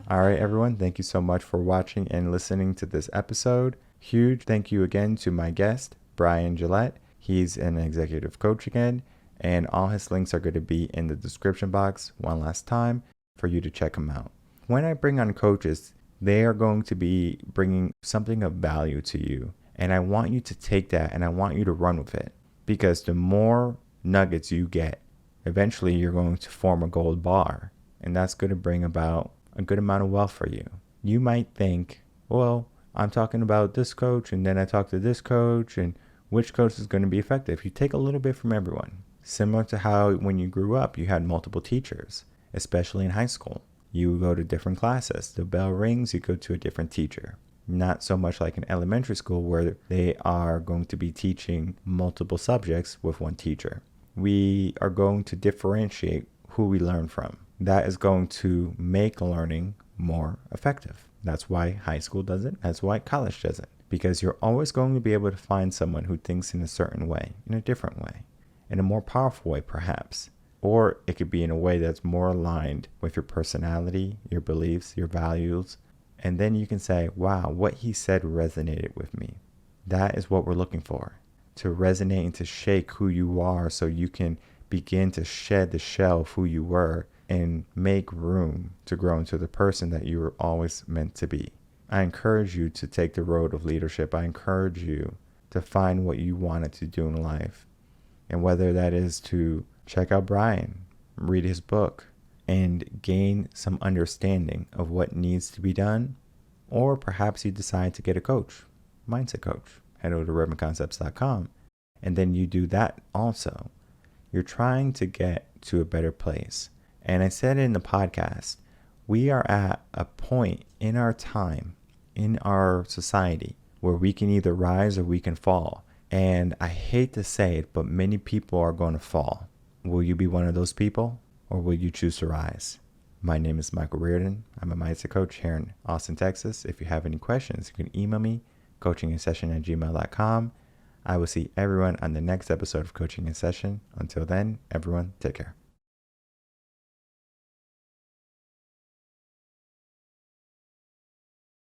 All right, everyone. Thank you so much for watching and listening to this episode. Huge thank you again to my guest, Bryan Gillette. He's an executive coach again, and all his links are going to be in the description box one last time for you to check them out. When I bring on coaches, they are going to be bringing something of value to you, and I want you to take that and I want you to run with it, because the more nuggets you get, eventually you're going to form a gold bar, and that's going to bring about a good amount of wealth for you. You might think, well, I'm talking about this coach, and then I talk to this coach, and which coach is going to be effective? You take a little bit from everyone. Similar to how when you grew up, you had multiple teachers, especially in high school. You go to different classes. The bell rings, you go to a different teacher. Not so much like in elementary school where they are going to be teaching multiple subjects with one teacher. We are going to differentiate who we learn from. That is going to make learning more effective. That's why high school does it. That's why college does it. Because you're always going to be able to find someone who thinks in a certain way, in a different way, in a more powerful way perhaps. Or it could be in a way that's more aligned with your personality, your beliefs, your values. And then you can say, wow, what he said resonated with me. That is what we're looking for. To resonate and to shake who you are, so you can begin to shed the shell of who you were and make room to grow into the person that you were always meant to be. I encourage you to take the road of leadership. I encourage you to find what you wanted to do in life. And whether that is to check out Bryan, read his book, and gain some understanding of what needs to be done, or perhaps you decide to get a coach, mindset coach. Head over to revenconcepts.com, and then you do that also. You're trying to get to a better place. And I said in the podcast, we are at a point in our time, in our society, where we can either rise or we can fall. And I hate to say it, but many people are going to fall. Will you be one of those people, or will you choose to rise? My name is Michael Rearden. I'm a mindset coach here in Austin, Texas. If you have any questions, you can email me, coachinginsession@gmail.com. I will see everyone on the next episode of Coaching in Session. Until then, everyone, take care.